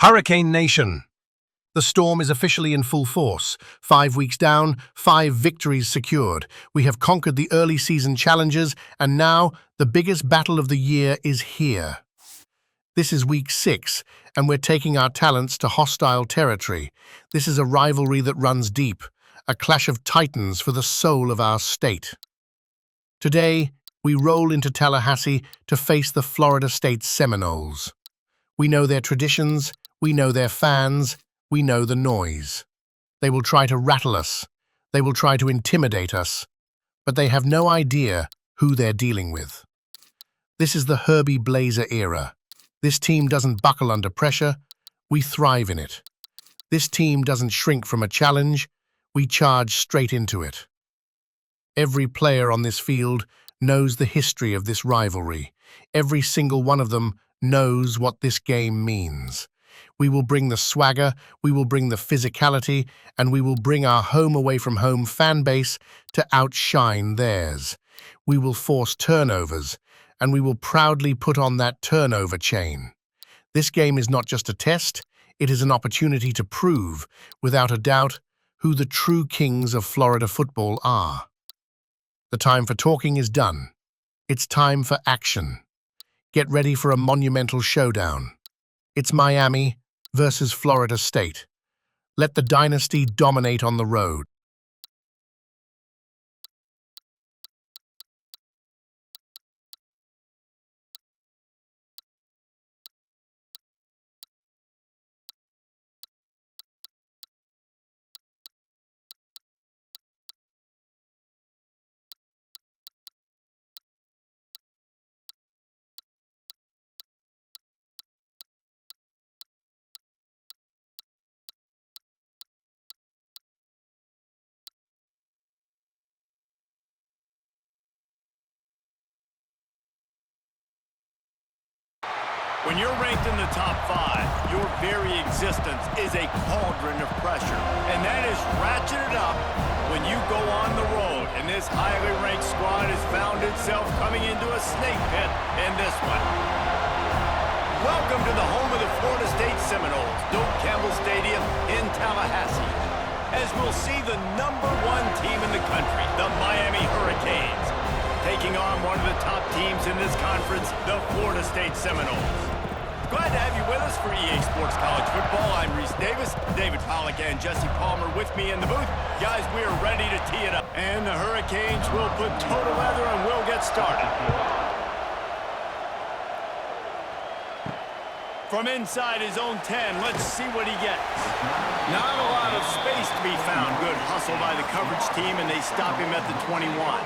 Hurricane Nation. The storm is officially in full force. 5 weeks down, 5 victories secured. We have conquered the early season challenges, and now the biggest battle of the year is here. This is week 6, and we're taking our talents to hostile territory. This is a rivalry that runs deep, a clash of titans for the soul of our state. Today, we roll into Tallahassee to face the Florida State Seminoles. We know their traditions, we know their fans, we know the noise. They will try to rattle us, they will try to intimidate us, but they have no idea who they're dealing with. This is the Herbie Blazer era. This team doesn't buckle under pressure, we thrive in it. This team doesn't shrink from a challenge, we charge straight into it. Every player on this field knows the history of this rivalry. Every single one of them knows what this game means. We will bring the swagger, we will bring the physicality, and we will bring our home-away-from-home fan base to outshine theirs. We will force turnovers, and we will proudly put on that turnover chain. This game is not just a test, it is an opportunity to prove, without a doubt, who the true kings of Florida football are. The time for talking is done. It's time for action. Get ready for a monumental showdown. It's Miami versus Florida State. Let the Dynasty dominate on the road. When you're ranked in the top 5, your very existence is a cauldron of pressure. And that is ratcheted up when you go on the road. And this highly ranked squad has found itself coming into a snake pit in this one. Welcome to the home of the Florida State Seminoles, Doak Campbell Stadium in Tallahassee. As we'll see the #1 team in the country, the Miami Hurricanes, taking on one of the top teams in this conference, the Florida State Seminoles. Glad to have you with us for EA Sports College Football. I'm Reese Davis, David Pollack and Jesse Palmer with me in the booth. Guys, we are ready to tee it up. And the Hurricanes will put toe to leather and we'll get started. From inside his own 10, let's see what he gets. Not a lot of space to be found. Good hustle by the coverage team, and they stop him at the 21.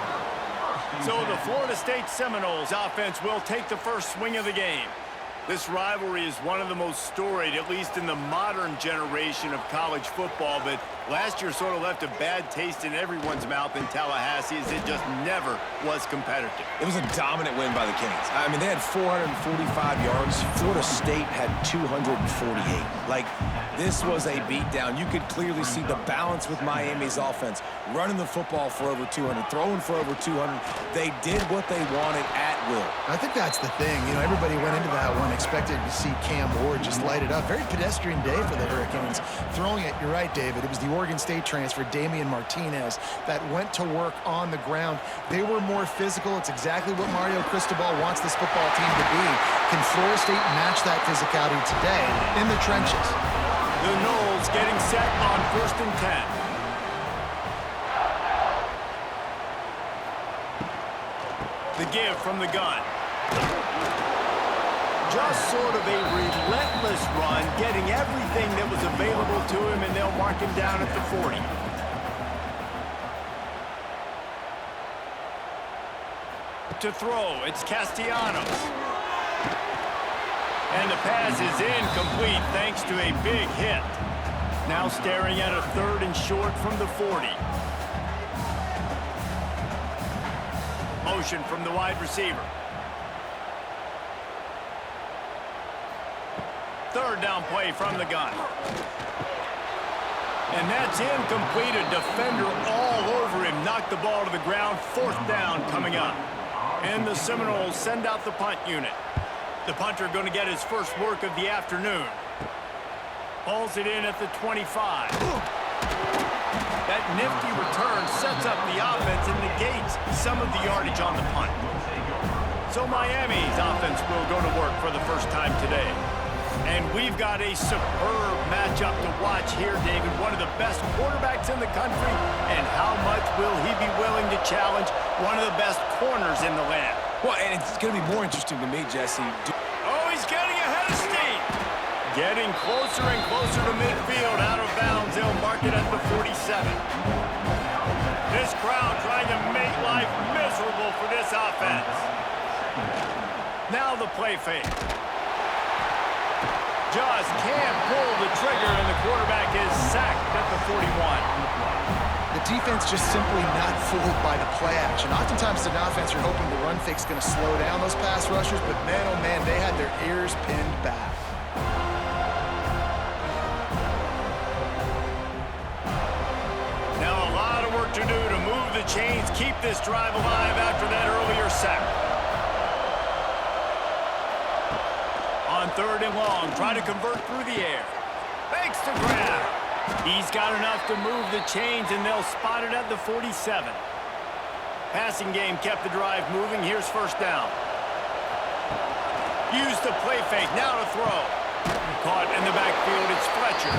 So the Florida State Seminoles offense will take the first swing of the game. This rivalry is one of the most storied, at least in the modern generation of college football, but last year sort of left a bad taste in everyone's mouth in Tallahassee as it just never was competitive. It was a dominant win by the Canes. I mean, they had 445 yards. Florida State had 248. Like, this was a beatdown. You could clearly see the balance with Miami's offense. Running the football for over 200, throwing for over 200. They did what they wanted at will. I think that's the thing. You know, everybody went into that one expected to see Cam Ward just light it up. Very pedestrian day for the Hurricanes. Throwing it, you're right, David. It was the Oregon State transfer, Damian Martinez, that went to work on the ground. They were more physical. It's exactly what Mario Cristobal wants this football team to be. Can Florida State match that physicality today in the trenches? The Noles getting set on 1st and 10. The give from the gun. Just sort of a relentless run, getting everything that was available to him, and they'll mark him down at the 40. To throw, it's Castellanos. And the pass is incomplete thanks to a big hit. Now staring at a 3rd and short from the 40. Motion from the wide receiver. 3rd down play from the gun. And that's incomplete. A defender all over him. Knocked the ball to the ground. 4th down coming up. And the Seminoles send out the punt unit. The punter going to get his first work of the afternoon. Pulls it in at the 25. That nifty return sets up the offense and negates some of the yardage on the punt. So Miami's offense will go to work for the first time today. And we've got a superb matchup to watch here, David. One of the best quarterbacks in the country. And how much will he be willing to challenge one of the best corners in the land? Well, and it's going to be more interesting to me, Jesse. Oh, he's getting ahead of steam. Getting closer and closer to midfield, out of bounds. They'll mark it at the 47. This crowd trying to make life miserable for this offense. Now the play fake. Just can't pull the trigger, and the quarterback is sacked at the 41. The defense just simply not fooled by the play action. Oftentimes, the offense are hoping the run fake's going to slow down those pass rushers, but man, oh man, they had their ears pinned back. Now a lot of work to do to move the chains, keep this drive alive after that earlier sack. On 3rd and long, try to convert through the air. Fakes to grab. He's got enough to move the chains, and they'll spot it at the 47. Passing game kept the drive moving. Here's first down. Use the play fake. Now to throw. Caught in the backfield. It's Fletcher.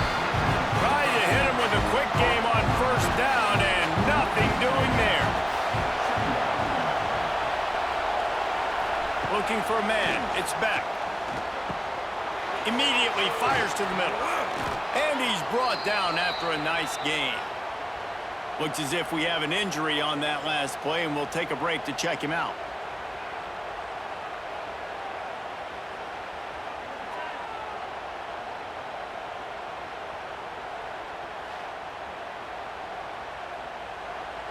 Trying to hit him with a quick game on first down, and nothing doing there. Looking for a man. It's Beck. Immediately fires to the middle. And he's brought down after a nice gain. Looks as if we have an injury on that last play, and we'll take a break to check him out.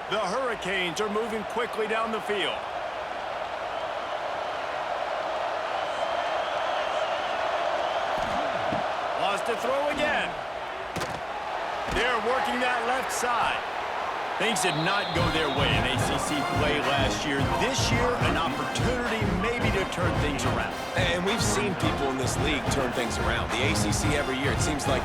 The Hurricanes are moving quickly down the field. To throw again. They're working that left side. Things did not go their way in ACC play last year. This year, an opportunity maybe to turn things around. And we've seen people in this league turn things around. The ACC every year, it seems like,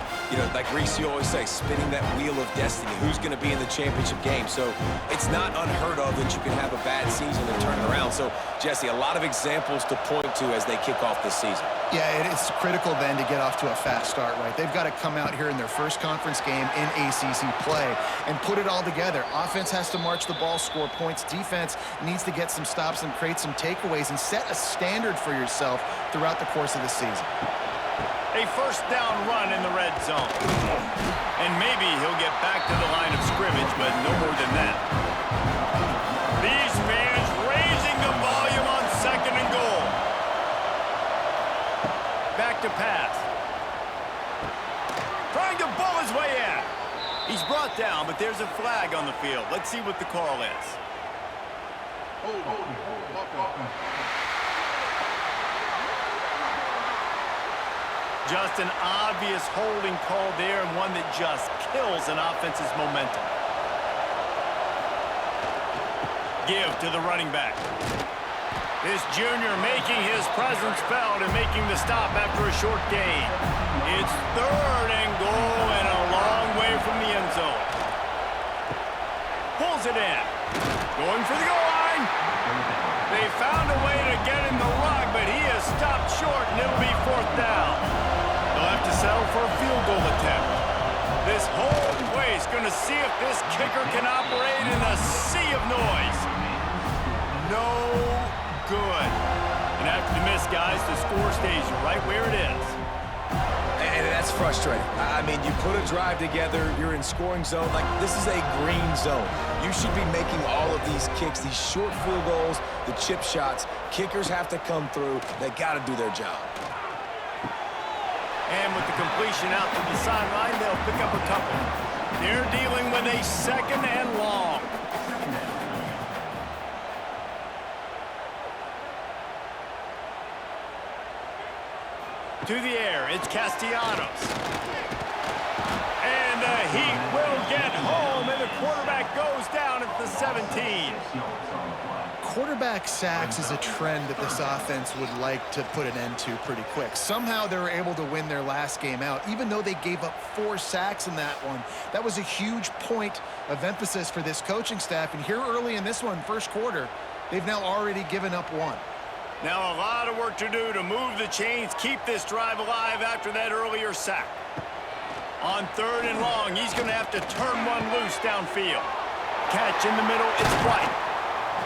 like Reese, you always say, spinning that wheel of destiny. Who's going to be in the championship game? So it's not unheard of that you can have a bad season and turn it around. So, Jesse, a lot of examples to point to as they kick off this season. Yeah, it's critical then to get off to a fast start, right? They've got to come out here in their first conference game in ACC play and put it all together. Offense has to march the ball, score points. Defense needs to get some stops and create some takeaways and set a standard for yourself throughout the course of the season. A first down run in the red zone. And maybe he'll get back to the line of scrimmage, but no more than that. These fans raising the volume on 2nd and goal. Back to pass. Trying to bull his way in. He's brought down, but there's a flag on the field. Let's see what the call is. Just an obvious holding call there, and one that just kills an offense's momentum. Give to the running back. This junior making his presence felt and making the stop after a short gain. It's 3rd and goal and a long way from the end zone. Pulls it in. Going for the goal line. They found a way to get in the rug, but he is stopped short, and it'll be 4th down. They'll have to settle for a field goal attempt. This whole place going to see if this kicker can operate in a sea of noise. No good. And after the miss, guys, the score stays right where it is. And that's frustrating. I mean, you put a drive together, you're in scoring zone. Like, this is a green zone. You should be making all of these kicks, these short field goals, the chip shots. Kickers have to come through. They got to do their job. And with the completion out to the sideline, they'll pick up a couple. They're dealing with a 2nd and long. To the air, it's Castellanos. And the Heat will get home, and the quarterback goes down at the 17. quarterback sacks is a trend that this offense would like to put an end to pretty quick. Somehow they were able to win their last game out, even though they gave up 4 sacks in that one. That was a huge point of emphasis for this coaching staff. And here early in this one, first quarter, they've now already given up 1. Now a lot of work to do to move the chains, keep this drive alive after that earlier sack. On 3rd and long, he's going to have to turn one loose downfield. Catch in the middle, it's White.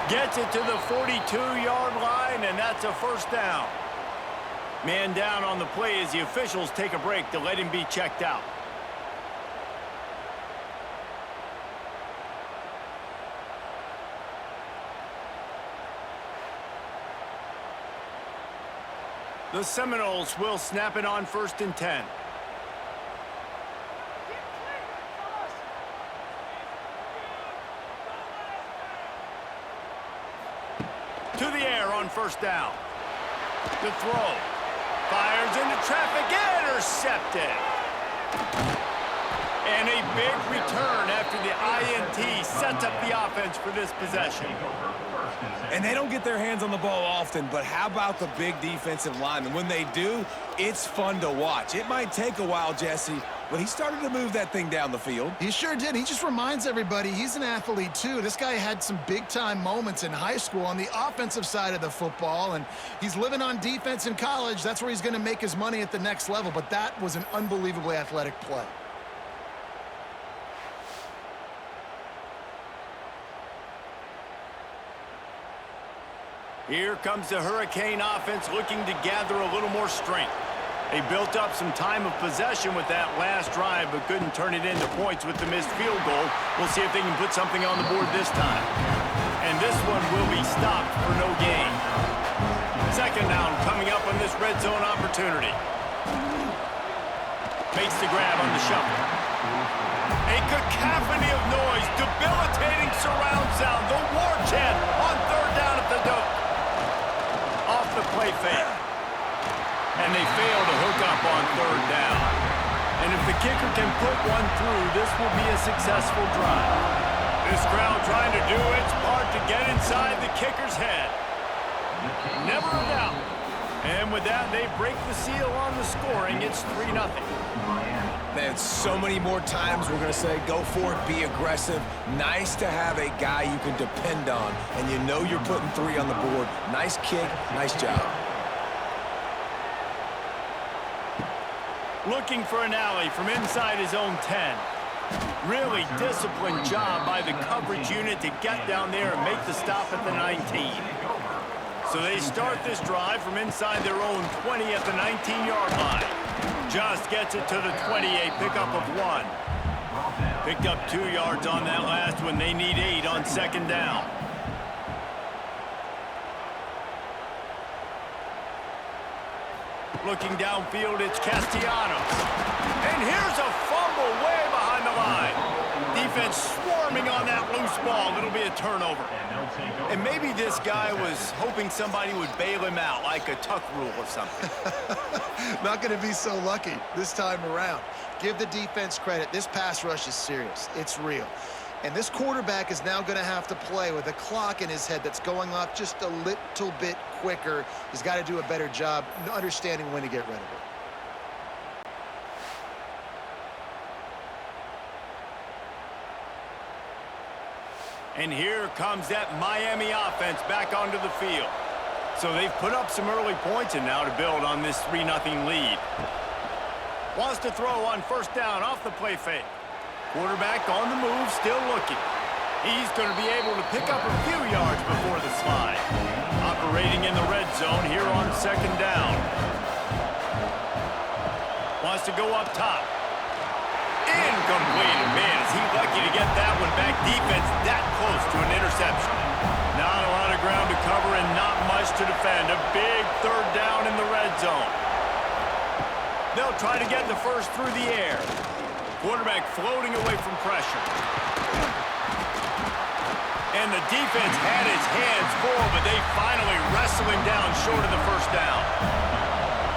Gets it to the 42-yard line, and that's a first down. Man down on the play as the officials take a break to let him be checked out. The Seminoles will snap it on 1st and 10. To the air on 1st down. The throw. Fires into traffic. Intercepted. And a big return after the INT sets up the offense for this possession. And they don't get their hands on the ball often, but how about the big defensive linemen? When they do, it's fun to watch. It might take a while, Jesse, but he started to move that thing down the field. He sure did. He just reminds everybody he's an athlete, too. This guy had some big-time moments in high school on the offensive side of the football, and he's living on defense in college. That's where he's going to make his money at the next level, but that was an unbelievably athletic play. Here comes the Hurricane offense looking to gather a little more strength. They built up some time of possession with that last drive, but couldn't turn it into points with the missed field goal. We'll see if they can put something on the board this time. And this one will be stopped for no gain. 2nd down coming up on this red zone opportunity. Makes the grab on the shuffle. A cacophony of noise, debilitating surround sound. The war chant on 3rd down at the dope. Off the play fake. And they fail to hook up on 3rd down. And if the kicker can put one through, this will be a successful drive. This crowd trying to do its part to get inside the kicker's head. Never a doubt. And with that, they break the seal on the scoring. It's 3-0. Man, so many more times we're going to say, go for it, be aggressive. Nice to have a guy you can depend on, and you know you're putting 3 on the board. Nice kick, nice job. Looking for an alley from inside his own 10. Really disciplined job by the coverage unit to get down there and make the stop at the 19. So they start this drive from inside their own 20 at the 19-yard line. Just gets it to the 28, pickup of 1. Picked up 2 yards on that last one. They need 8 on 2nd down. Looking downfield, it's Castellanos. And here's a fumble way behind the line. Defense swarming on that loose ball. It'll be a turnover. And maybe this guy was hoping somebody would bail him out, like a tuck rule or something. Not going to be so lucky this time around. Give the defense credit. This pass rush is serious. It's real. And this quarterback is now going to have to play with a clock in his head that's going off just a little bit quicker. He's got to do a better job understanding when to get rid of it. And here comes that Miami offense back onto the field. So they've put up some early points and now to build on this 3-0 lead. Wants to throw on 1st down off the play fake. Quarterback on the move, still looking. He's going to be able to pick up a few yards before the slide. Operating in the red zone here on 2nd down. Wants to go up top. Incomplete. Man, is he lucky to get that one back. Defense that close to an interception. Not a lot of ground to cover and not much to defend. A big 3rd down in the red zone. They'll try to get the first through the air. Quarterback floating away from pressure. And the defense had his hands full, but they finally wrestle him down short of the 1st down.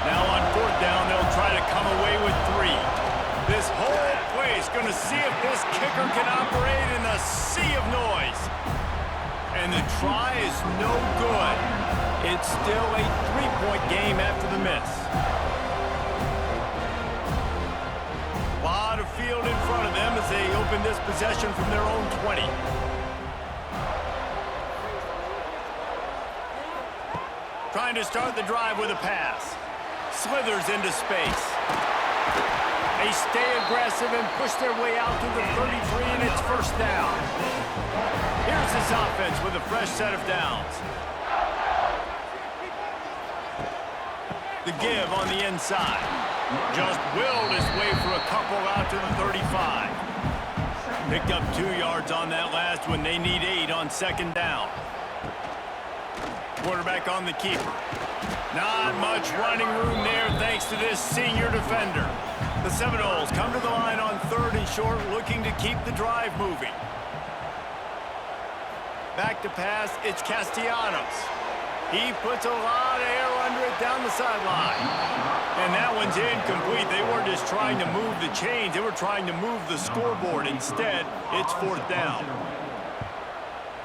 Now on 4th down, they'll try to come away with 3. This whole place going to see if this kicker can operate in a sea of noise. And the try is no good. It's still a three-point game after the miss. A lot of field in front of them as they open this possession from their own 20. Trying to start the drive with a pass. Slithers into space. They stay aggressive and push their way out to the 33, and it's first down. Here's this offense with a fresh set of downs. The give on the inside. Just willed his way for a couple out to the 35. Picked up 2 yards on that last one. They need 8 on second down. Quarterback on the keeper. Not much running room there thanks to this senior defender. The Seminoles come to the line on 3rd and short, looking to keep the drive moving. Back to pass, it's Castellanos. He puts a lot of air under it down the sideline. And that one's incomplete. They weren't just trying to move the chains. They were trying to move the scoreboard. Instead, it's 4th down.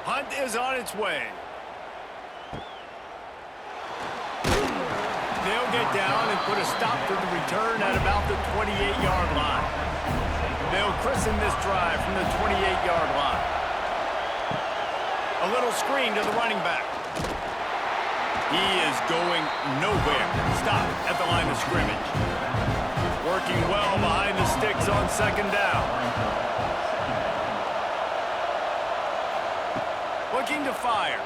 Hunt is on its way. They'll get down and put a stop to the return at about the 28-yard line. They'll christen this drive from the 28-yard line. A little screen to the running back. He is going nowhere. Stop at the line of scrimmage. Working well behind the sticks on second down. Looking to fire.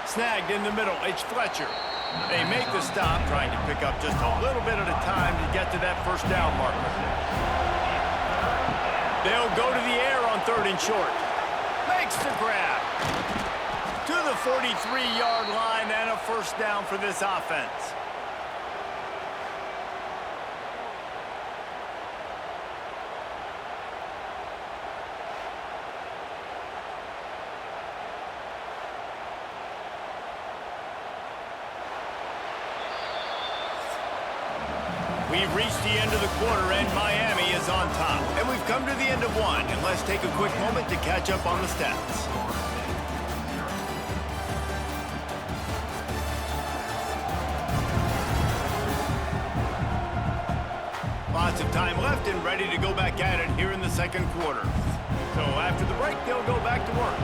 Snagged in the middle. It's Fletcher. They make the stop, trying to pick up just a little bit at a time to get to that first down marker. They'll go to the air on 3rd and short. Makes the grab. To the 43-yard line and a first down for this offense. We've reached the end of the quarter, and Miami is on top. And we've come to the end of one, and let's take a quick moment to catch up on the stats. Lots of time left and ready to go back at it here in the second quarter. So after the break, they'll go back to work.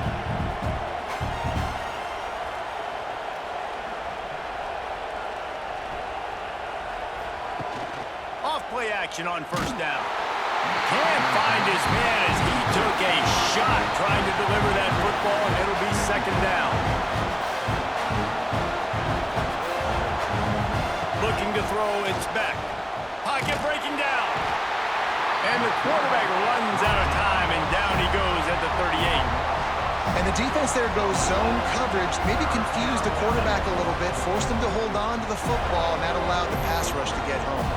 Play action on first down. Can't find his man as he took a shot trying to deliver that football, and it'll be second down. Looking to throw, it's Beck. Pocket breaking down. And the quarterback runs out of time, and down he goes at the 38. And the defense there goes zone coverage, maybe confused the quarterback a little bit, forced him to hold on to the football, and that allowed the pass rush to get home.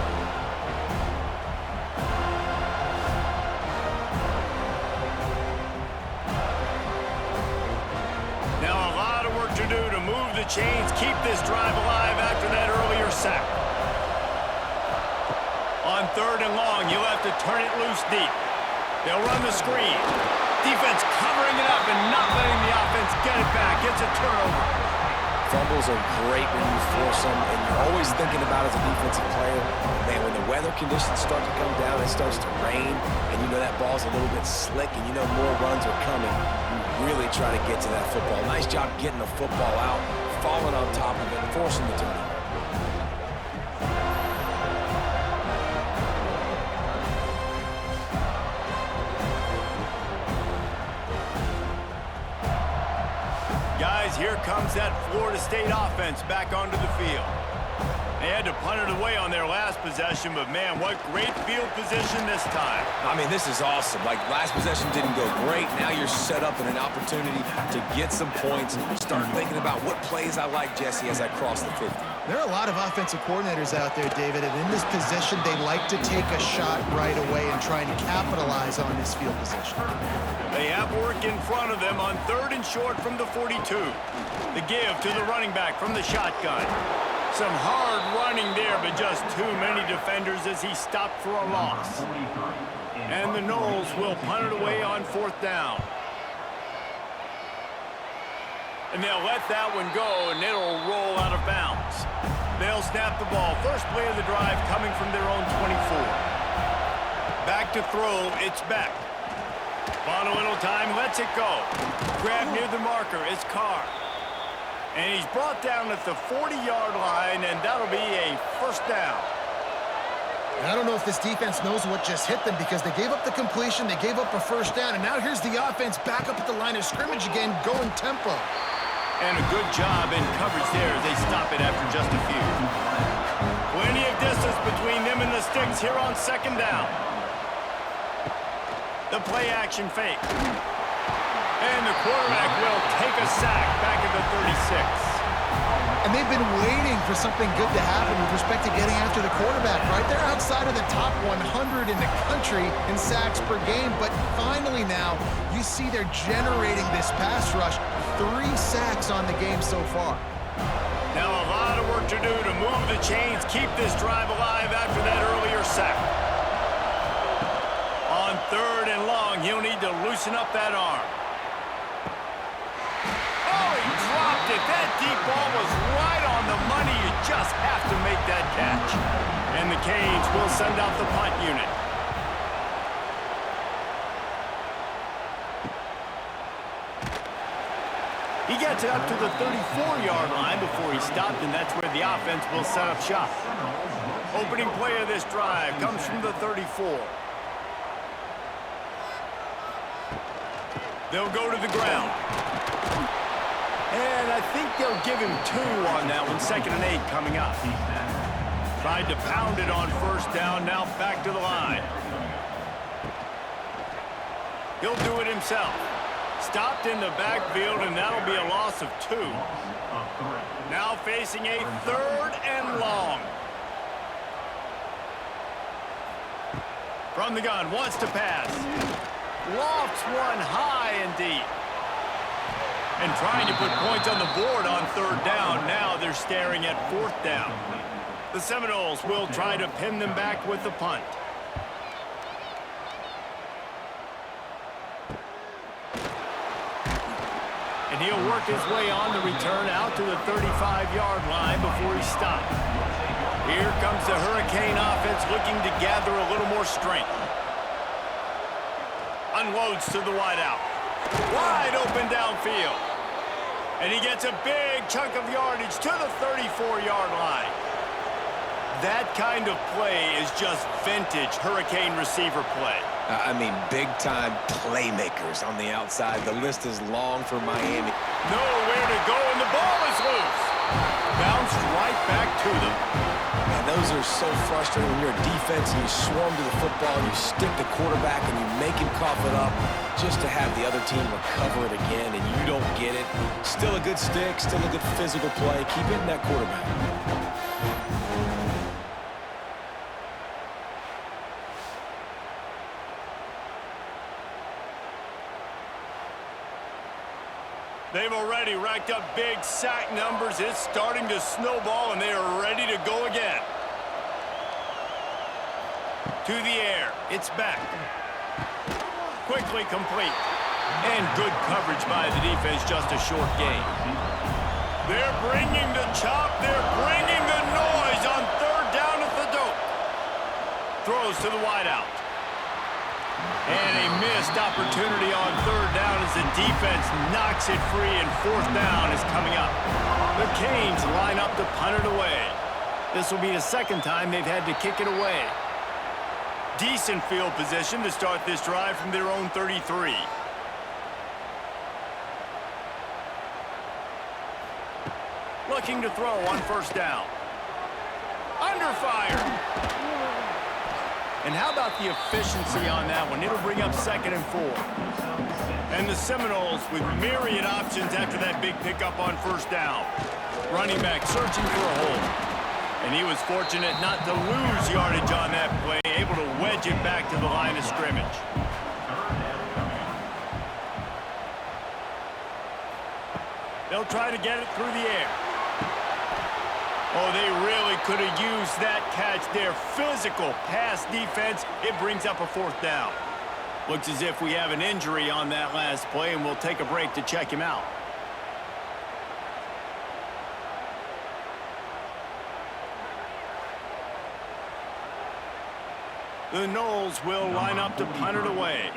Chains keep this drive alive after that earlier sack. On 3rd and long, you'll have to turn it loose deep. They'll run the screen. Defense covering it up and not letting the offense get it back. It's a turnover. Fumbles are great when you force them, and you're always thinking about as a defensive player, man, when the weather conditions start to come down, it starts to rain, and you know that ball's a little bit slick, and you know more runs are coming. You really try to get to that football. Nice job getting the football out, falling on top of it, forcing the turnover. Guys, here comes that Florida State offense back onto the field. They had to punt it away on their last possession, but man, what great field position this time. I mean, this is awesome. Like, last possession didn't go great. Now you're set up in an opportunity to get some points and start thinking about what plays I like, Jesse, as I cross the 50. There are a lot of offensive coordinators out there, David, and in this position, they like to take a shot right away and try to capitalize on this field position. They have work in front of them on 3rd and short from the 42. The give to the running back from the shotgun. Some hard running there, but just too many defenders as he stopped for a loss. And the Noles will punt it away on 4th down. And they'll let that one go, and it'll roll out of bounds. They'll snap the ball. First play of the drive coming from their own 24. Back to throw, it's Beck. Bought a little time, lets it go. Grab near the marker, it's Carr. And he's brought down at the 40-yard line, and that'll be a first down. I don't know if this defense knows what just hit them because they gave up the completion, they gave up a first down, and now here's the offense back up at the line of scrimmage again, going tempo. And a good job in coverage there as they stop it after just a few. Plenty of distance between them and the sticks here on second down. The play action fake. And the quarterback will take a sack back at the 36. And they've been waiting for something good to happen with respect to getting after the quarterback, right? They're outside of the top 100 in the country in sacks per game, but finally now you see they're generating this pass rush. 3 sacks on the game so far. Now a lot of work to do to move the chains, keep this drive alive after that earlier sack. On 3rd and long, he'll need to loosen up that arm. Oh, he dropped it. That deep ball was right on the money. You just have to make that catch. And the Canes will send out the punt unit. He gets it up to the 34-yard line before he stopped, and that's where the offense will set up shop. Opening play of this drive comes from the 34. They'll go to the ground. And I think they'll give him 2 on that one. 2nd and 8 coming up. Tried to pound it on first down, now back to the line. He'll do it himself. Stopped in the backfield, and that'll be a loss of 2. Now facing a 3rd and long. From the gun, wants to pass. Lofts one high and deep. And trying to put points on the board on 3rd down. Now they're staring at 4th down. The Seminoles will try to pin them back with the punt. And he'll work his way on the return out to the 35-yard line before he stopped. Here comes the Hurricane offense looking to gather a little more strength. Unloads to the wideout. Wide open downfield. And he gets a big chunk of yardage to the 34-yard line. That kind of play is just vintage Hurricane receiver play. I mean, big-time playmakers on the outside. The list is long for Miami. Nowhere to go, and the ball is loose. Bounced right back to them. And those are so frustrating when you're a defense and you swarm to the football, and you stick the quarterback, and you make him cough it up just to have the other team recover it again, and you don't get it. Still a good stick, still a good physical play. Keep hitting that quarterback. They've already racked up big sack numbers. It's starting to snowball, and they are ready to go again. To the air. It's back. Quickly complete. And good coverage by the defense, just a short gain. They're bringing the chop. They're bringing the noise on 3rd down at the dope. Throws to the wideout. And a missed opportunity on 3rd down as the defense knocks it free, and 4th down is coming up. The Canes line up to punt it away. This will be the 2nd time they've had to kick it away. Decent field position to start this drive from their own 33. Looking to throw on 1st down. Under fire. And how about the efficiency on that one? It'll bring up 2nd and 4. And the Seminoles with myriad options after that big pickup on 1st down. Running back searching for a hole. And he was fortunate not to lose yardage on that play, able to wedge it back to the line of scrimmage. They'll try to get it through the air. Oh, they really could have used that catch there. Physical pass defense. It brings up a 4th down. Looks as if we have an injury on that last play, and we'll take a break to check him out. The Noles will line up to punt it away.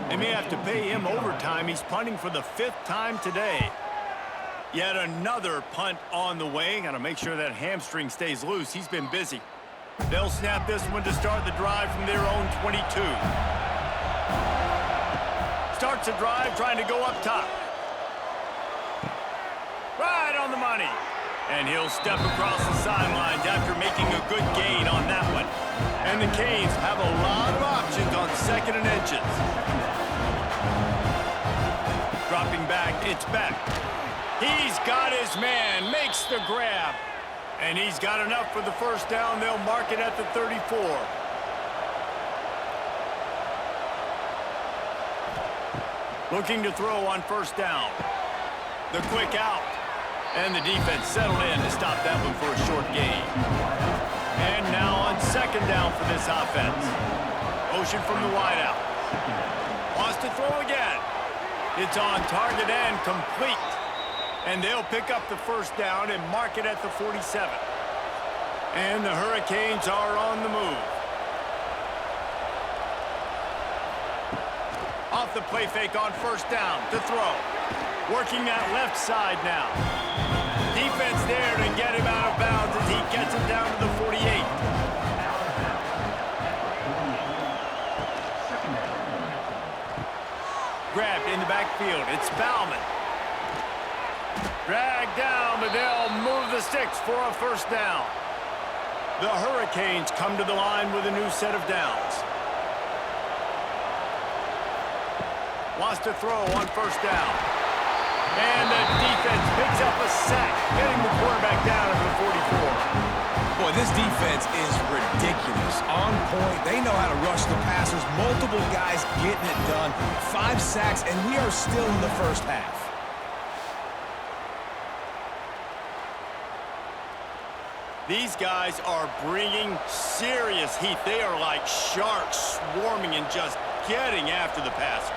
They may have to pay him overtime. He's punting for the 5th time today. Yet another punt on the way. Got to make sure that hamstring stays loose. He's been busy. They'll snap this one to start the drive from their own 22. Starts the drive trying to go up top. Right on the money. And he'll step across the sidelines after making a good gain on that one. And the Canes have a lot of options on 2nd and inches. Dropping back, it's Beck. He's got his man, makes the grab. And he's got enough for the first down. They'll mark it at the 34. Looking to throw on 1st down. The quick out. And the defense settled in to stop that one for a short gain. And now on 2nd down for this offense. Motion from the wideout. Wants to throw again. It's on target and complete. And they'll pick up the 1st down and mark it at the 47. And the Hurricanes are on the move. Off the play fake on 1st down to throw. Working that left side now. Defense there to get him out of bounds as he gets him down to the 48. Grabbed in the backfield. It's Bauman. Dragged down, but they'll move the sticks for a 1st down. The Hurricanes come to the line with a new set of downs. Wants to throw on 1st down. And the defense picks up a sack, getting the quarterback down at the 44. Boy, this defense is ridiculous. On point, they know how to rush the passers. Multiple guys getting it done. 5 sacks, and we are still in the 1st half. These guys are bringing serious heat. They are like sharks swarming and just getting after the passer.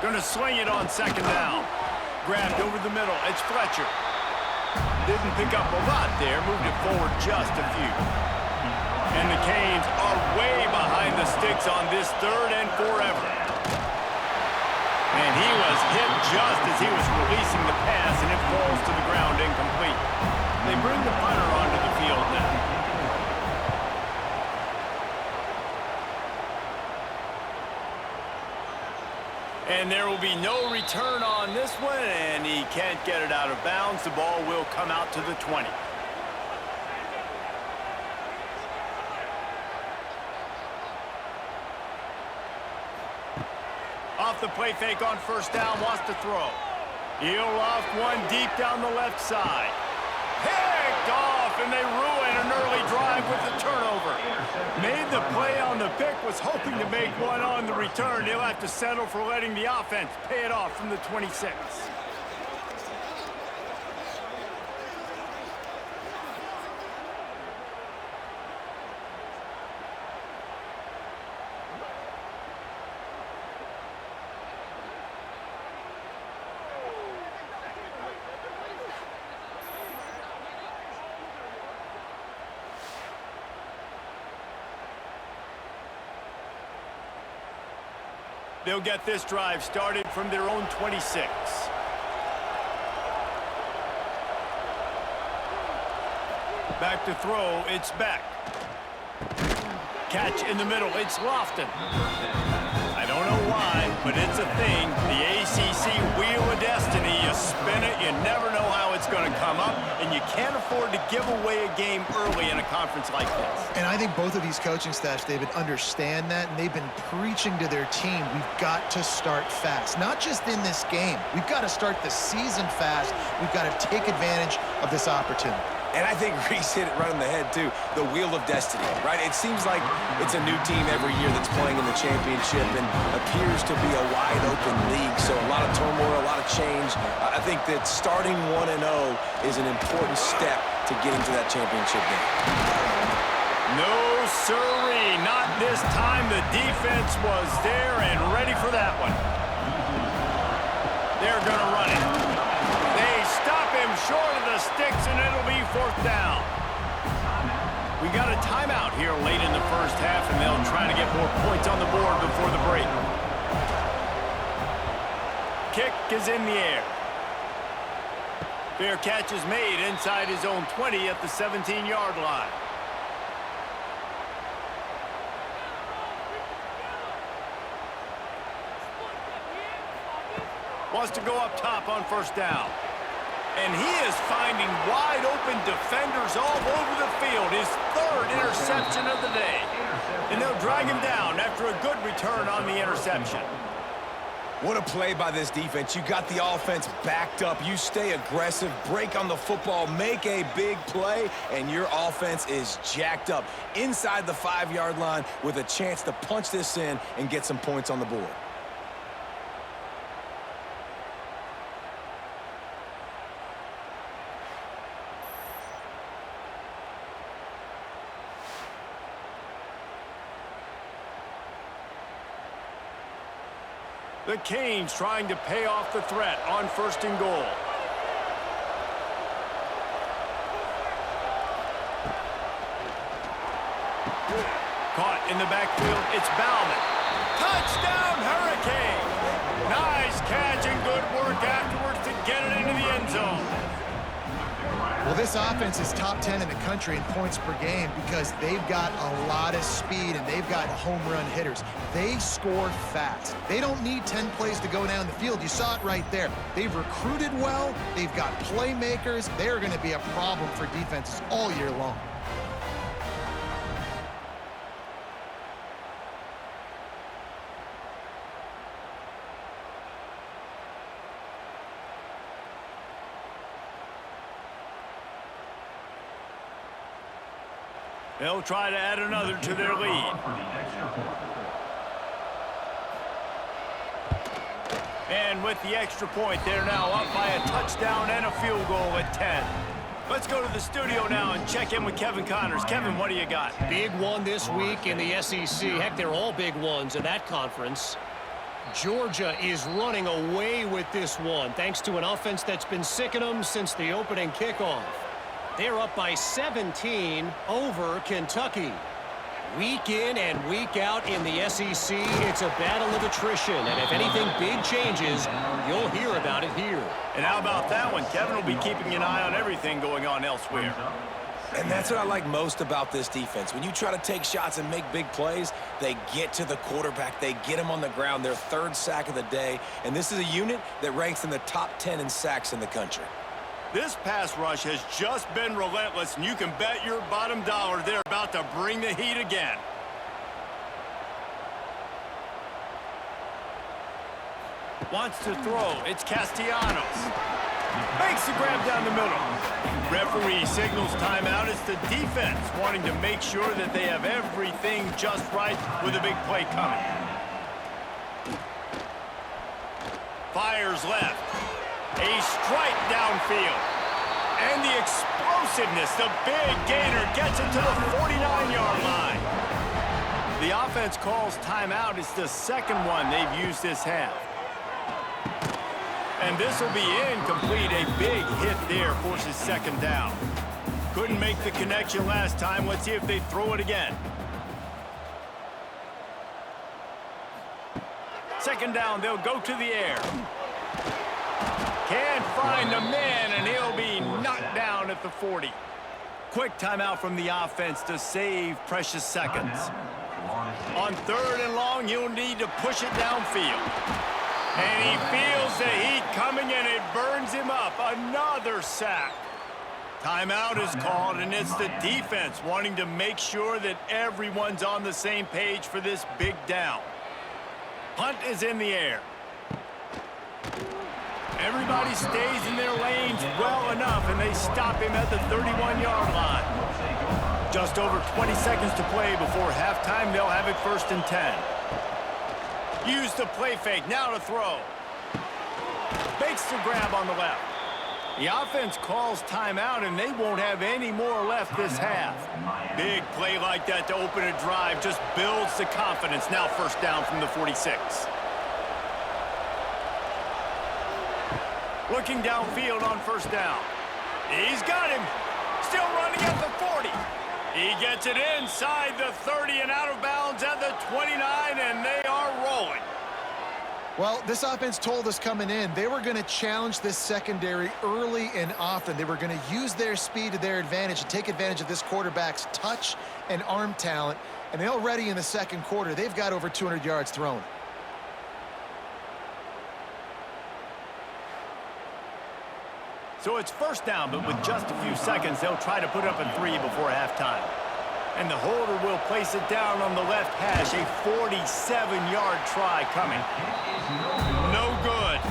Going to swing it on 2nd down. Grabbed over the middle. It's Fletcher. Didn't pick up a lot there. Moved it forward just a few. And the Canes are way behind the sticks on this 3rd and forever. And he was hit just as he was releasing the pass, and it falls to the ground incomplete. They bring the punter onto the field now. And there will be no return on this one, and he can't get it out of bounds. The ball will come out to the 20. Off the play fake on 1st down, wants to throw. He'll loft one deep down the left side. Picked off, and they ruin an early drive with the turnover. Made the play on the pick, was hoping to make one on the return. He'll have to settle for letting the offense pay it off from the 26. They'll get this drive started from their own 26. Back to throw, it's Beck. Catch in the middle, it's Lofton. I don't know why, but it's a thing. The ACC Wheel of Destiny, you spin it, you never know how it's going to come up, and you can't afford to give away a game early in a conference like this. And I think both of these coaching staffs, David, understand that, and they've been preaching to their team, we've got to start fast. Not just in this game. We've got to start the season fast. We've got to take advantage of this opportunity. And I think Reese hit it right on the head, too. The Wheel of Destiny, right? It seems like it's a new team every year that's playing in the championship and appears to be a wide-open league. So a lot of turmoil, a lot of change. I think that starting 1-0 is an important step to getting to that championship game. No, sirree. Not this time. The defense was there and ready for that one. They're going to run it. They stop him short of the sticks, and it'll be 4th down. We got a timeout here late in the first half, and they'll try to get more points on the board before the break. Kick is in the air. Fair catch is made inside his own 20 at the 17-yard line. Wants to go up top on first down. And he is finding wide-open defenders all over the field. His third interception of the day. And they'll drag him down after a good return on the interception. What a play by this defense. You got the offense backed up. You stay aggressive, break on the football, make a big play, and your offense is jacked up inside the 5-yard line with a chance to punch this in and get some points on the board. The Canes trying to pay off the threat on first and goal. Caught in the backfield, it's Bauman. Touchdown, Hurricane! Nice catch and good work afterwards to get it into the end zone. Well, this offense is top 10 in the country in points per game because they've got a lot of speed and they've got home run hitters. They score fast. They don't need 10 plays to go down the field. You saw it right there. They've recruited well. They've got playmakers. They're going to be a problem for defenses all year long. They'll try to add another to their lead. And with the extra point, they're now up by a touchdown and a field goal at 10. Let's go to the studio now and check in with Kevin Connors. Kevin, what do you got? Big one this week in the SEC. Heck, they're all big ones in that conference. Georgia is running away with this one, thanks to an offense that's been sicking them since the opening kickoff. They're up by 17 over Kentucky. Week in and week out in the SEC, it's a battle of attrition. And if anything big changes, you'll hear about it here. And how about that one? Kevin will be keeping an eye on everything going on elsewhere. And that's what I like most about this defense. When you try to take shots and make big plays, they get to the quarterback. They get him on the ground, their third sack of the day. And this is a unit that ranks in the top 10 in sacks in the country. This pass rush has just been relentless, and you can bet your bottom dollar they're about to bring the heat again. Wants to throw. It's Castellanos. Makes the grab down the middle. Referee signals timeout. It's the defense wanting to make sure that they have everything just right with a big play coming. Fires left. A strike downfield. And the explosiveness, the big gainer gets it to the 49-yard line. The offense calls timeout. It's the second one they've used this half. And this will be incomplete. A big hit there forces second down. Couldn't make the connection last time. Let's see if they throw it again. Second down, they'll go to the air. Can't find the man, and he'll be knocked down at the 40. Quick timeout from the offense to save precious seconds. On third and long, he'll need to push it downfield. And he feels the heat coming, and it burns him up. Another sack. Timeout is called, and it's the defense wanting to make sure that everyone's on the same page for this big down. Punt is in the air. Everybody stays in their lanes well enough, and they stop him at the 31-yard line. Just over 20 seconds to play before halftime. They'll have it first and 10. Use the play fake. Now to throw. Makes the grab on the left. The offense calls timeout, and they won't have any more left this half. Big play like that to open a drive just builds the confidence. Now first down from the 46. Looking downfield on first down. He's got him. Still running at the 40. He gets it inside the 30 and out of bounds at the 29, and they are rolling. Well, this offense told us coming in they were going to challenge this secondary early and often. They were going to use their speed to their advantage and take advantage of this quarterback's touch and arm talent. And already in the second quarter, they've got over 200 yards thrown. So it's first down, but with just a few seconds, they'll try to put up a 3 before halftime. And the holder will place it down on the left hash, a 47-yard try coming. No good.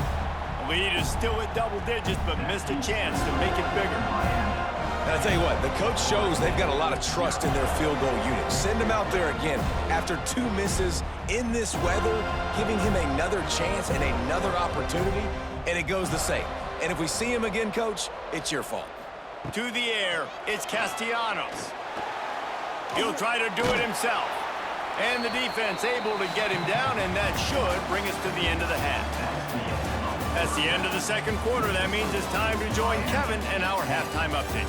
The lead is still at double digits, but missed a chance to make it bigger. And I'll tell you what, the coach shows they've got a lot of trust in their field goal unit. Send him out there again after 2 misses in this weather, giving him another chance and another opportunity, and it goes the same. And if we see him again, Coach, it's your fault. To the air, it's Castellanos. He'll try to do it himself. And the defense able to get him down, and that should bring us to the end of the half. That's the end of the second quarter. That means it's time to join Kevin and our halftime update.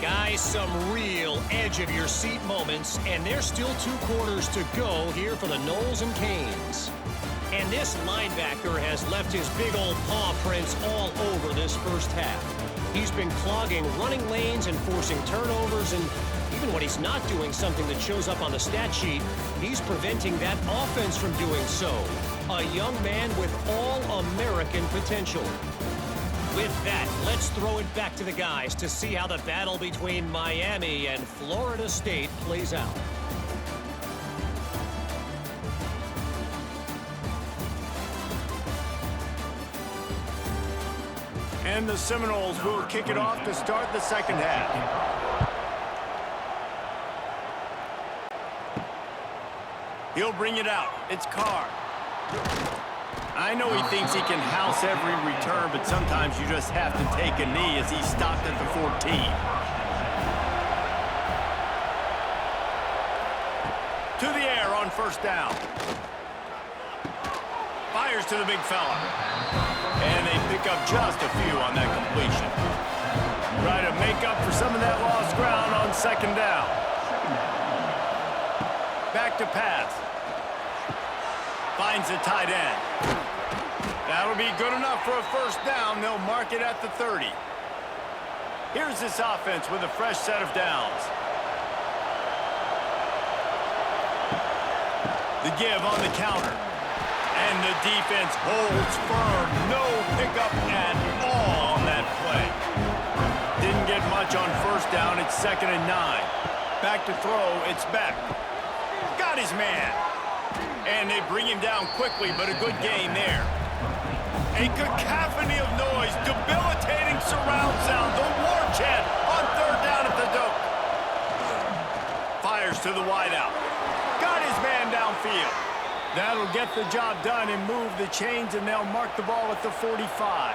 Guys, some real edge-of-your-seat moments, and there's still 2 quarters to go here for the Knowles and Canes. And this linebacker has left his big old paw prints all over this first half. He's been clogging running lanes and forcing turnovers, and even when he's not doing something that shows up on the stat sheet, he's preventing that offense from doing so. A young man with all-American potential. With that, let's throw it back to the guys to see how the battle between Miami and Florida State plays out. And the Seminoles will kick it off to start the second half. He'll bring it out. It's Carr. I know he thinks he can house every return, but sometimes you just have to take a knee as he stopped at the 14. To the air on first down. Fires to the big fella. And they pick up just a few on that completion. Try to make up for some of that lost ground on second down. Back to pass. Finds the tight end. That'll be good enough for a first down. They'll mark it at the 30. Here's this offense with a fresh set of downs. The give on the counter. And the defense holds firm. No pickup at all on that play. Didn't get much on first down. It's 2nd and 9. Back to throw. It's Beck. Got his man. And they bring him down quickly, but a good gain there. A cacophony of noise, debilitating surround sound, the war chant on third down at the dope. Fires to the wideout. Got his man downfield. That'll get the job done and move the chains, and they'll mark the ball at the 45.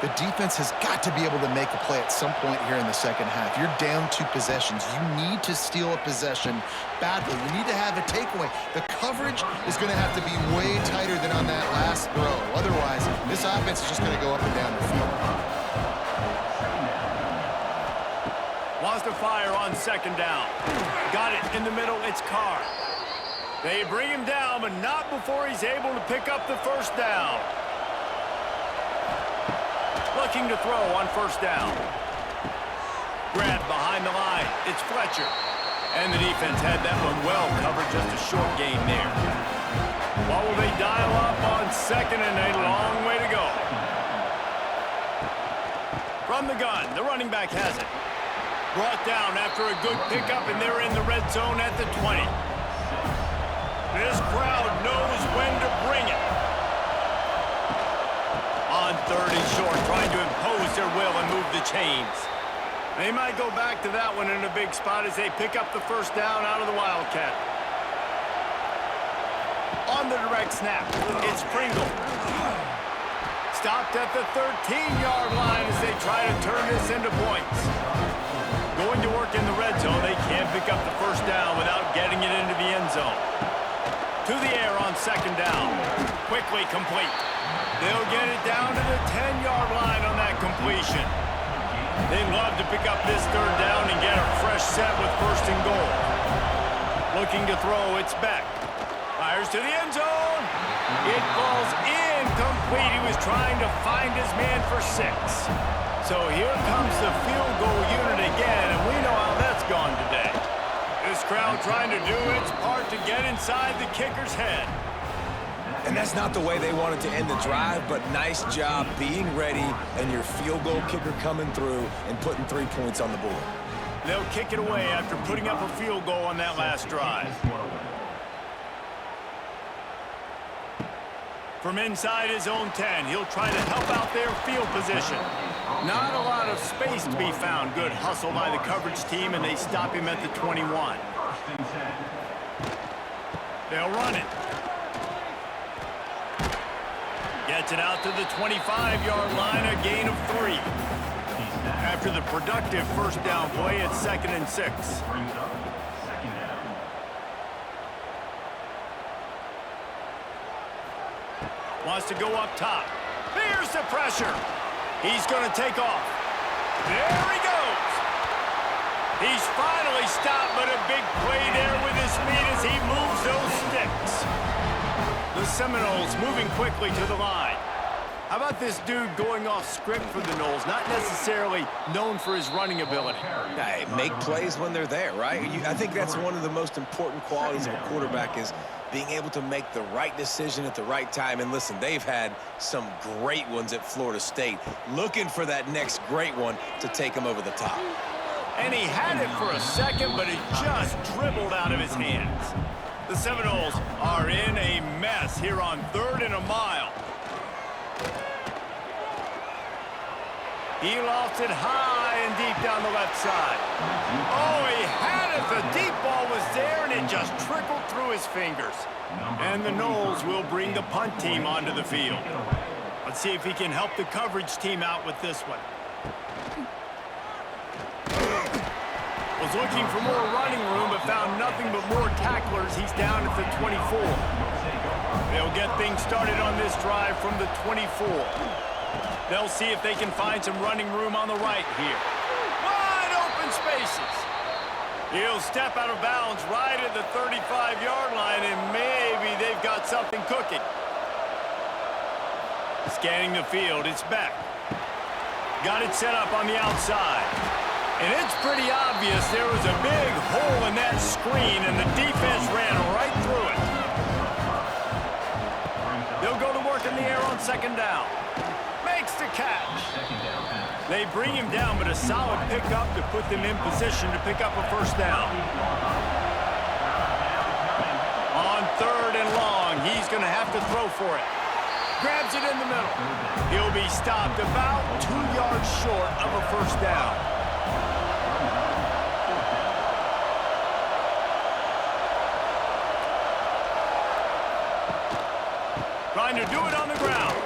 The defense has got to be able to make a play at some point here in the second half. You're down 2 possessions. You need to steal a possession badly. You need to have a takeaway. The coverage is going to have to be way tighter than on that last throw. Otherwise, this offense is just going to go up and down the field. Wants to fire on second down. Got it in the middle. It's Carr. They bring him down, but not before he's able to pick up the first down. Looking to throw on first down. Grabbed behind the line. It's Fletcher. And the defense had that one well covered. Just a short gain there. What will they dial up on second, and a long way to go. From the gun, the running back has it. Brought down after a good pickup, and they're in the red zone at the 20. This crowd knows when to bring it. On third and short, trying to impose their will and move the chains. They might go back to that one in a big spot as they pick up the first down out of the Wildcat. On the direct snap, it's Pringle. Stopped at the 13-yard line as they try to turn this into points. Going to work in the red zone, they can't pick up the first down without getting it into the end zone. To the air on second down. Quickly complete. They'll get it down to the 10-yard line on that completion. They'd love to pick up this third down and get a fresh set with first and goal. Looking to throw, it's Beck. Fires to the end zone. It falls incomplete. He was trying to find his man for 6. So here comes the field goal unit again, and we know how that's gone today. This crowd trying to do its part to get inside the kicker's head. And that's not the way they wanted to end the drive, but nice job being ready and your field goal kicker coming through and putting 3 points on the board. They'll kick it away after putting up a field goal on that last drive. From inside his own 10, he'll try to help out their field position. Not a lot of space to be found. Good hustle by the coverage team, and they stop him at the 21. They'll run it. Gets it out to the 25-yard line, a gain of 3. After the productive first down play, it's 2nd and 6. Wants to go up top. Here's the pressure. He's going to take off. There he goes. He's finally stopped, but a big play there with his feet as he moves those sticks. The Seminoles moving quickly to the line. How about this dude going off script for the Noles? Not necessarily known for his running ability. Hey, make plays when they're there, right? I think that's one of the most important qualities of a quarterback is being able to make the right decision at the right time. And listen, they've had some great ones at Florida State. Looking for that next great one to take them over the top. And he had it for a second, but it just dribbled out of his hands. The Seminoles are in a mess here on 3rd and a mile. He lost it high and deep down the left side. Oh, he had it. The deep ball was there, and it just trickled through his fingers. And the Noles will bring the punt team onto the field. Let's see if he can help the coverage team out with this one. Was looking for more running room, but found nothing but more tacklers. He's down at the 24. They'll get things started on this drive from the 24. They'll see if they can find some running room on the right here. Wide open spaces. He'll step out of bounds right at the 35-yard line, and maybe they've got something cooking. Scanning the field, it's Beck. Got it set up on the outside. And it's pretty obvious there was a big hole in that screen, and the defense ran right through it. They'll go to work in the air on 2nd down. Makes the catch. They bring him down, but a solid pickup to put them in position to pick up a first down. On 3rd and long, he's going to have to throw for it. Grabs it in the middle. He'll be stopped about 2 yards short of a first down. Trying to do it on the ground.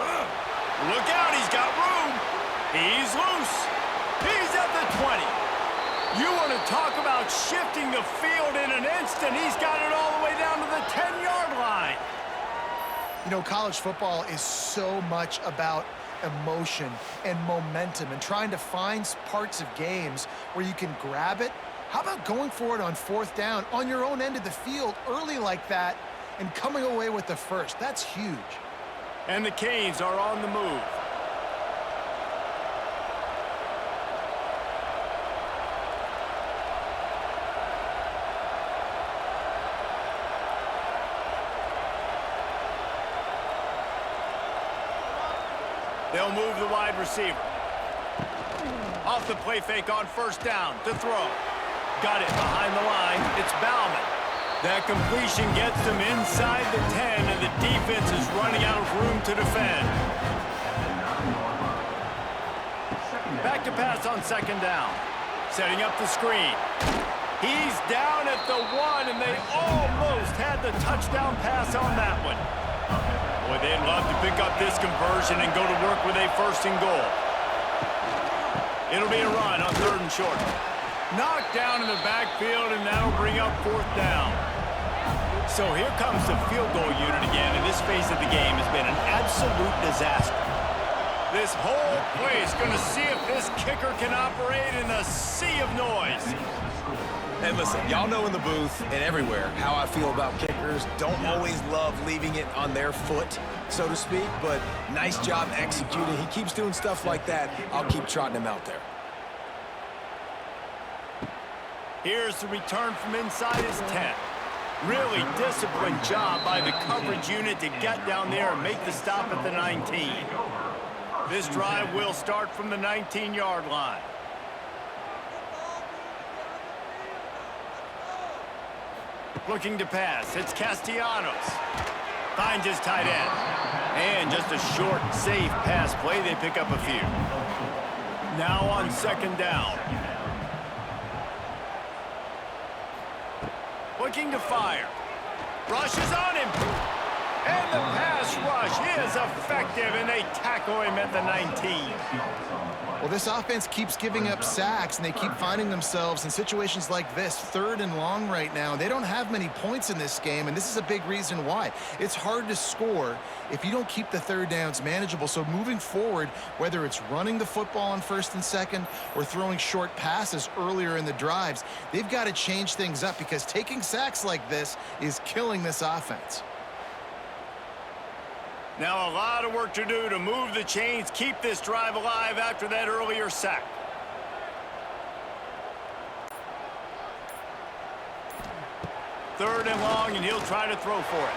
Look out, he's got room. He's loose. He's at the 20. You want to talk about shifting the field in an instant. He's got it all the way down to the 10-yard line. You know, college football is so much about emotion and momentum and trying to find parts of games where you can grab it. How about going for it on 4th down on your own end of the field early like that and coming away with the first? That's huge. And the Canes are on the move. They'll move the wide receiver. Off the play fake on 1st down to throw. Got it behind the line. It's Bauman. That completion gets them inside the 10, and the defense is running out of room to defend. Back to pass on 2nd down. Setting up the screen. He's down at the 1, and they almost had the touchdown pass on that one. Boy, they'd love to pick up this conversion and go to work with a 1st and goal. It'll be a run on 3rd and short. Knocked down in the backfield, and that'll bring up 4th down. So here comes the field goal unit again, and this phase of the game has been an absolute disaster. This whole play is going to see if this kicker can operate in the sea of noise. And listen, y'all know in the booth and everywhere how I feel about kickers. Don't always love leaving it on their foot, so to speak, but nice job executing. He keeps doing stuff like that. I'll keep trotting him out there. Here's the return from inside his 10. Really disciplined job by the coverage unit to get down there and make the stop at the 19. This drive will start from the 19-yard line. Looking to pass, it's Castellanos. Finds his tight end. And just a short, safe pass play, they pick up a few. Now on second down. Looking to fire. Rushes on him. And the pass rush is effective, and they tackle him at the 19. Well, this offense keeps giving up sacks, and they keep finding themselves in situations like this, 3rd and long right now. They don't have many points in this game, and this is a big reason why. It's hard to score if you don't keep the third downs manageable. So moving forward, whether it's running the football on 1st and 2nd or throwing short passes earlier in the drives, they've got to change things up because taking sacks like this is killing this offense. Now a lot of work to do to move the chains, keep this drive alive after that earlier sack. Third and long, and he'll try to throw for it.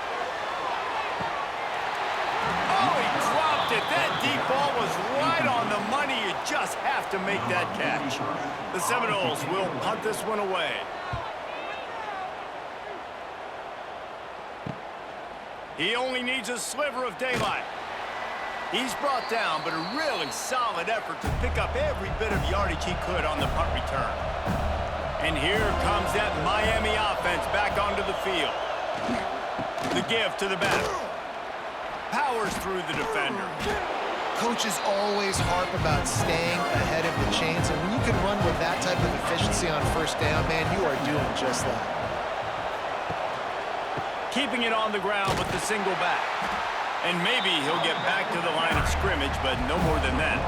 Oh, he dropped it. That deep ball was right on the money. You just have to make that catch. The Seminoles will punt this one away. He only needs a sliver of daylight. He's brought down, but a really solid effort to pick up every bit of yardage he could on the punt return. And here comes that Miami offense back onto the field. The give to the back. Powers through the defender. Coaches always harp about staying ahead of the chains, and when you can run with that type of efficiency on 1st down, man, you are doing just that. Keeping it on the ground with the single back. And maybe he'll get back to the line of scrimmage, but no more than that.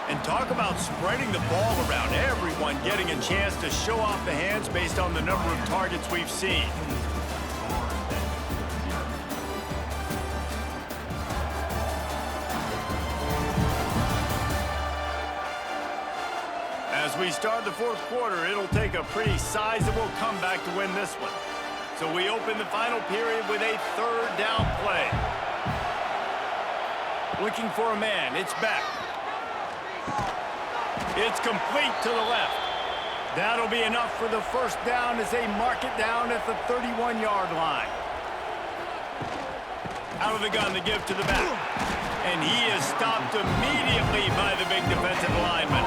And talk about spreading the ball around. Everyone getting a chance to show off the hands based on the number of targets we've seen. As we start the 4th quarter, it'll take a pretty sizable comeback to win this one. So we open the final period with a 3rd down play. Looking for a man, it's back. It's complete to the left. That'll be enough for the 1st down as they mark it down at the 31-yard line. Out of the gun, the give to the back. And he is stopped immediately by the big defensive lineman.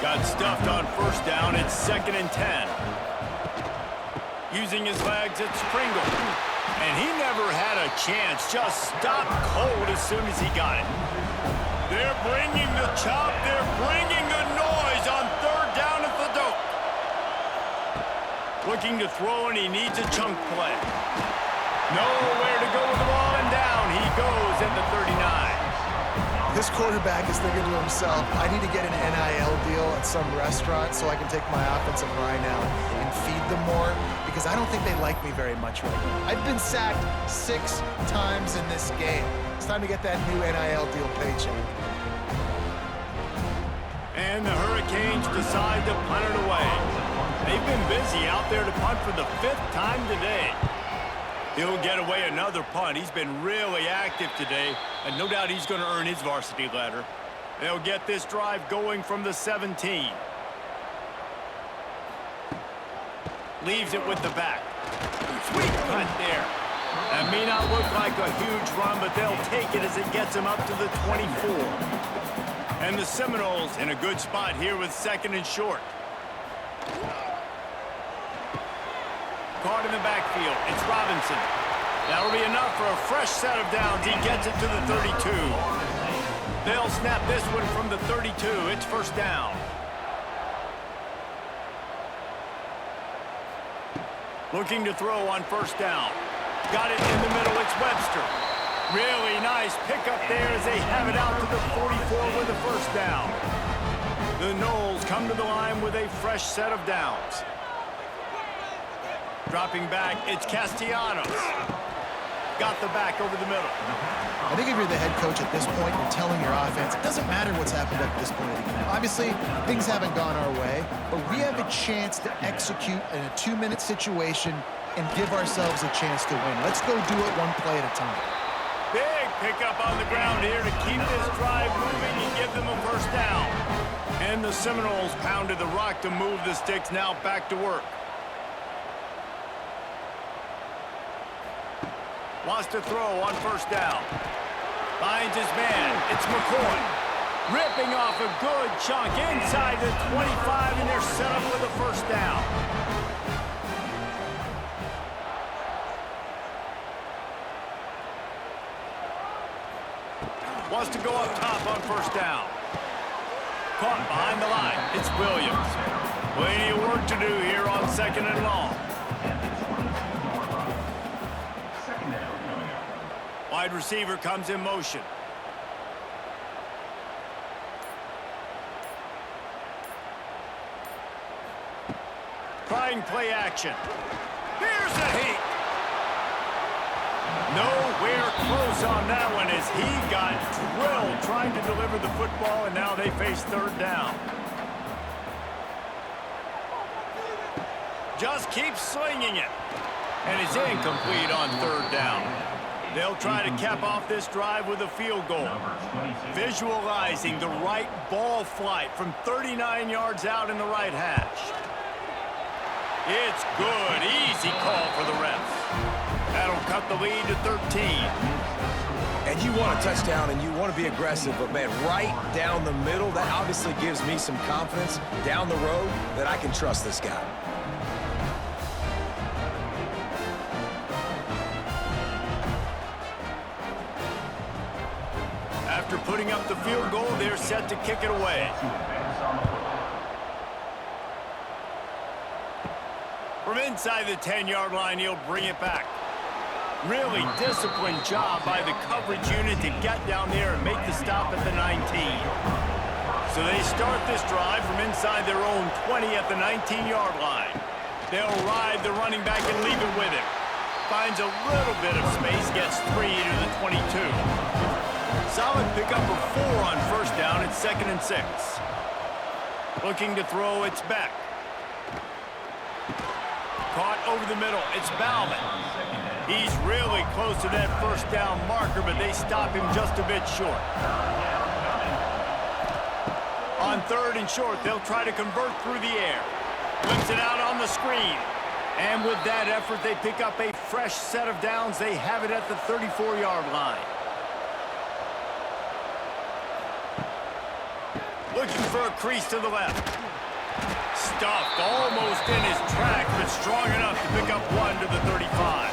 Got stuffed on 1st down. It's 2nd and 10. Using his legs, it's Pringle. And he never had a chance. Just stopped cold as soon as he got it. They're bringing the chop. They're bringing the noise on 3rd down at the dope. Looking to throw, and he needs a chunk play. Nowhere to go with the ball, and down he goes at the 39. This quarterback is thinking to himself, I need to get an NIL deal at some restaurant so I can take my offensive line out and feed them more, because I don't think they like me very much right now. I've been sacked 6 times in this game. It's time to get that new NIL deal paycheck. And the Hurricanes decide to punt it away. They've been busy out there to punt for the 5th time today. He'll get away another punt. He's been really active today, and no doubt he's going to earn his varsity letter. They'll get this drive going from the 17. Leaves it with the back. Sweet cut there. That may not look like a huge run, but they'll take it as it gets them up to the 24. And the Seminoles in a good spot here with 2nd and short. Caught in the backfield. It's Robinson. That'll be enough for a fresh set of downs. He gets it to the 32. They'll snap this one from the 32. It's first down. Looking to throw on first down. Got it in the middle. It's Webster. Really nice pickup there as they have it out to the 44 with a first down. The Noles come to the line with a fresh set of downs. Dropping back, it's Castellanos. Got the back over the middle. I think if you're the head coach at this point, you're telling your offense, it doesn't matter what's happened up to this point of the game. Obviously, things haven't gone our way, but we have a chance to execute in a 2-minute situation and give ourselves a chance to win. Let's go do it one play at a time. Big pickup on the ground here to keep this drive moving and give them a first down. And the Seminoles pounded the rock to move the sticks, now back to work. Wants to throw on first down. Finds his man. It's McCoy. Ripping off a good chunk inside the 25, and they're set up with a first down. Wants to go up top on first down. Caught behind the line. It's Williams. Plenty of work to do here on second and long. Wide receiver comes in motion. Trying play action. Here's a heat. Nowhere close on that one as he got drilled trying to deliver the football, and now they face third down. Just keeps slinging it. And it's incomplete on third down. They'll try to cap off this drive with a field goal. Visualizing the right ball flight from 39 yards out in the right hash. It's good. Easy call for the refs. That'll cut the lead to 13. And you want a touchdown and you want to be aggressive, but man, right down the middle, that obviously gives me some confidence down the road that I can trust this guy. After putting up the field goal, they're set to kick it away. From inside the 10-yard line, he'll bring it back. Really disciplined job by the coverage unit to get down there and make the stop at the 19. So they start this drive from inside their own 20 at the 19-yard line. They'll ride the running back and leave it with him. Finds a little bit of space, gets 3 to the 22. Solid pickup of 4 on first down. It's 2nd and 6. Looking to throw, it's Beck. Caught over the middle. It's Bauman. He's really close to that first down marker, but they stop him just a bit short. On 3rd and short, they'll try to convert through the air. Flips it out on the screen. And with that effort, they pick up a fresh set of downs. They have it at the 34-yard line. Looking for a crease to the left. Stuffed almost in his track, but strong enough to pick up 1 to the 35.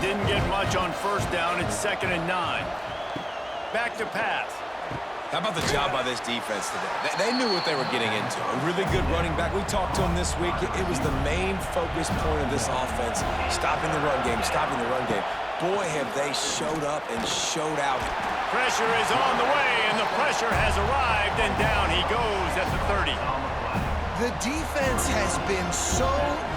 Didn't get much on first down. It's 2nd and 9. Back to pass. How about the job by this defense today? They knew what they were getting into. A really good running back. We talked to him this week. It was the main focus point of this offense. Stopping the run game, stopping the run game. Boy, have they showed up and showed out. Pressure is on the way, and the pressure has arrived, and down he goes at the 30. The defense has been so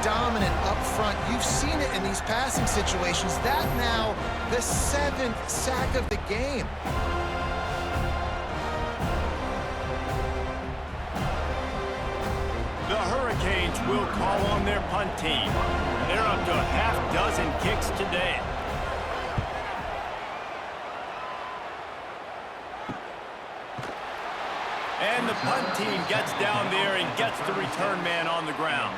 dominant up front. You've seen it in these passing situations. That now the 7th sack of the game. The Hurricanes will call on their punt team. They're up to a half-dozen kicks today. And the punt team gets down there and gets the return man on the ground.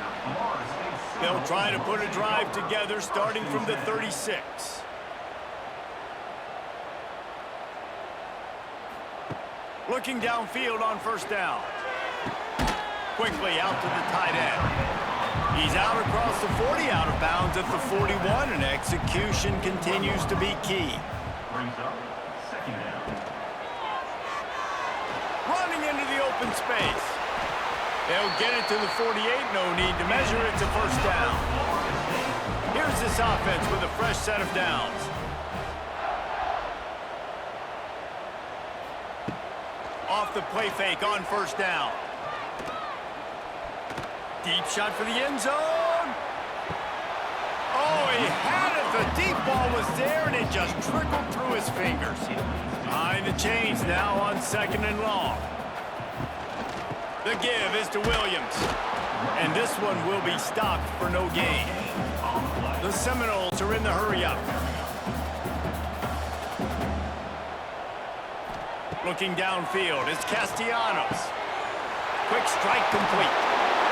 They'll try to put a drive together starting from the 36. Looking downfield on first down. Quickly out to the tight end. He's out across the 40, out of bounds at the 41, and execution continues to be key. running into the open space. They'll get it to the 48, no need to measure it to first down. Here's this offense with a fresh set of downs. Off the play fake on first down. Deep shot for the end zone. Oh, he had it. The deep ball was there, and it just trickled through his fingers. Behind the chains now on second and long. The give is to Williams. And this one will be stopped for no gain. The Seminoles are in the hurry-up. Looking downfield, it's Castellanos. Quick strike complete.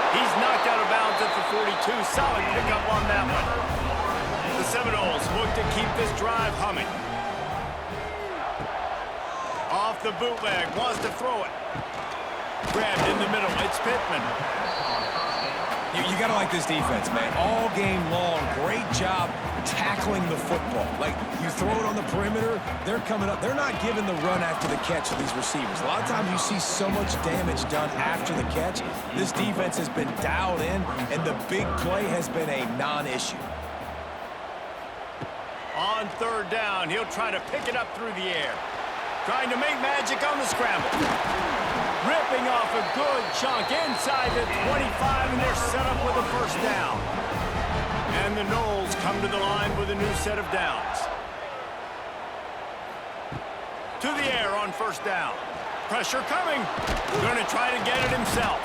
He's knocked out of bounds at the 42. Solid pickup on that one. The Seminoles look to keep this drive humming. Off the bootleg, wants to throw it. Grabbed in the middle, it's Pittman. You got to like this defense, man. All game long, great job tackling the football. Like, you throw it on the perimeter, they're coming up. They're not giving the run after the catch to these receivers. A lot of times you see so much damage done after the catch. This defense has been dialed in, and the big play has been a non-issue. On third down, he'll try to pick it up through the air. Trying to make magic on the scramble. Ripping off a good chunk inside the 25, and they're set up with a first down. And the Noles come to the line with a new set of downs. To the air on first down. Pressure coming. Going to try to get it himself.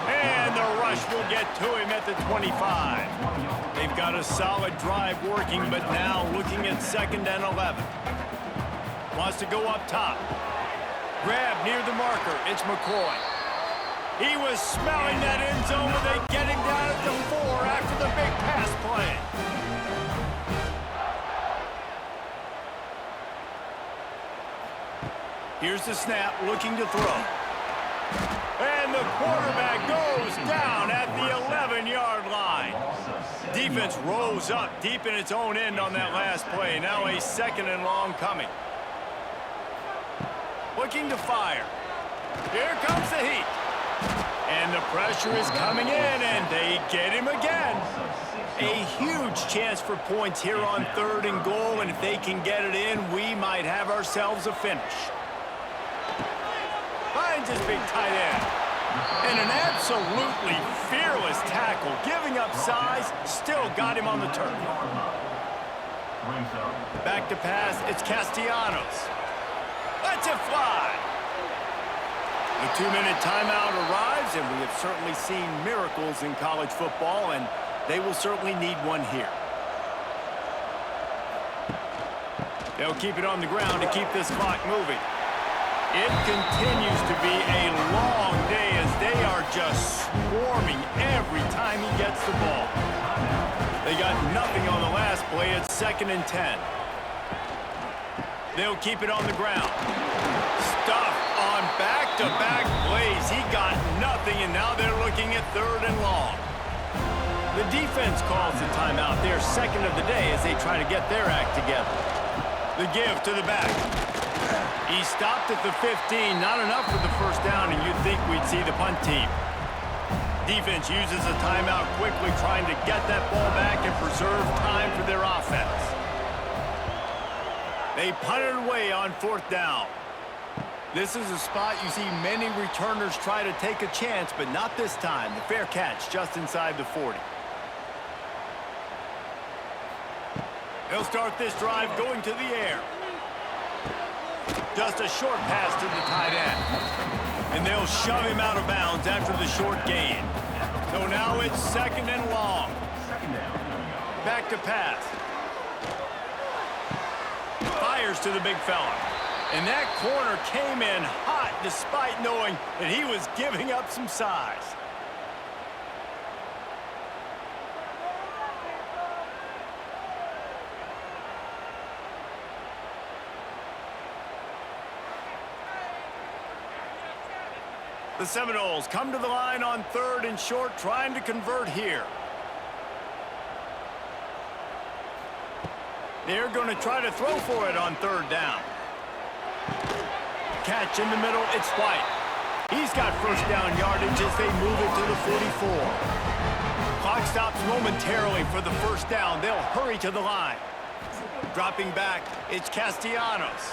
And the rush will get to him at the 25. They've got a solid drive working, but now looking at second and 11. Wants to go up top. Grab near the marker. It's McCoy. He was smelling that end zone, but they get him down at the 4 after the big pass play. Here's the snap, looking to throw. And the quarterback goes down at the 11-yard line. Defense rose up deep in its own end on that last play. Now a second and long coming. Looking to fire. Here comes the heat. And the pressure is coming in, and they get him again. A huge chance for points here on third and goal, and if they can get it in, we might have ourselves a finish. Finds his big tight end. And an absolutely fearless tackle, giving up size, still got him on the turf. Back to pass, it's Castellanos. Lets it fly. The 2-minute timeout arrives, and we have certainly seen miracles in college football, and they will certainly need one here. They'll keep it on the ground to keep this clock moving. It continues to be a long day as they are just swarming every time he gets the ball. They got nothing on the last play. It's second and 10. They'll keep it on the ground. Stuffed on back-to-back plays. He got nothing, and now they're looking at third and long. The defense calls the timeout. They're second of the day as they try to get their act together. The give to the back. He stopped at the 15. Not enough for the first down, and you'd think we'd see the punt team. Defense uses a timeout quickly, trying to get that ball back and preserve time for their offense. They punt it away on fourth down. This is a spot you see many returners try to take a chance, but not this time. The fair catch just inside the 40. They'll start this drive going to the air. Just a short pass to the tight end. And they'll shove him out of bounds after the short gain. So now it's second and long. Back to pass. Fires to the big fella. And that corner came in hot despite knowing that he was giving up some size. The Seminoles come to the line on third and short, trying to convert here. They're going to try to throw for it on third down. catch in the middle. It's White. He's got first down yardage as they move it to the 44. Clock stops momentarily for the first down. They'll hurry to the line. Dropping back, it's Castellanos.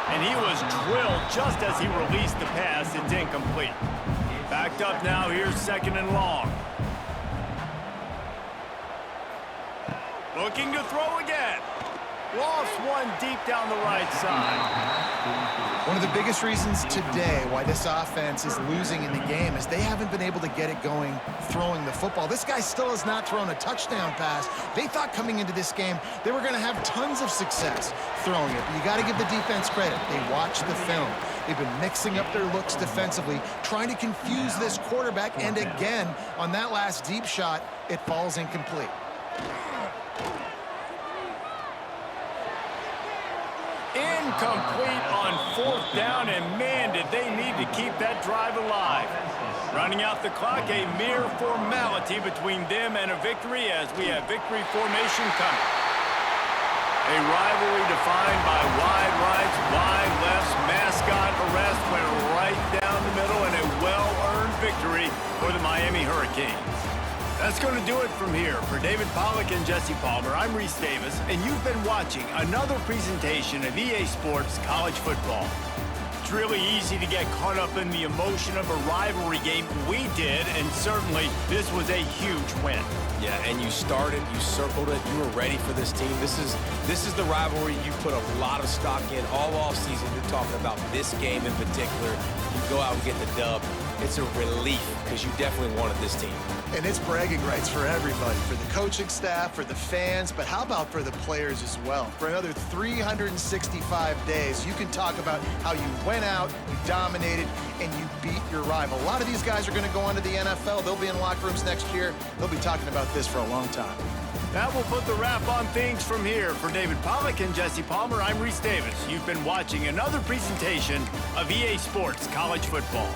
And he was drilled just as he released the pass. It's incomplete. Backed up now. Here's second and long. Looking to throw again. Lost one deep down the right side. One of the biggest reasons today why this offense is losing in the game is they haven't been able to get it going throwing the football. This guy still has not thrown a touchdown pass. They thought coming into this game they were going to have tons of success throwing it. But you got to give the defense credit. They watched the film. They've been mixing up their looks defensively, trying to confuse this quarterback. And again, on that last deep shot, it falls incomplete. Incomplete on fourth down, and man, did they need to keep that drive alive. Running out the clock, a mere formality between them and a victory as we have victory formation coming. A rivalry defined by wide rights, wide lefts, mascot arrest went right down the middle, and a well-earned victory for the Miami Hurricanes. That's going to do it from here. For David Pollack and Jesse Palmer, I'm Reese Davis, and you've been watching another presentation of EA Sports College Football. It's really easy to get caught up in the emotion of a rivalry game. We did, and certainly this was a huge win. Yeah, and you started, you circled it, you were ready for this team. This is the rivalry you put a lot of stock in all offseason. You're talking about this game in particular. You go out and get the dub. It's a relief because you definitely wanted this team. And it's bragging rights for everybody, for the coaching staff, for the fans, but how about for the players as well? For another 365 days, you can talk about how you went out, you dominated, and you beat your rival. A lot of these guys are going to go on to the NFL. They'll be in locker rooms next year. They'll be talking about this for a long time. That will put the wrap on things from here. For David Pollack and Jesse Palmer, I'm Reese Davis. You've been watching another presentation of EA Sports College Football.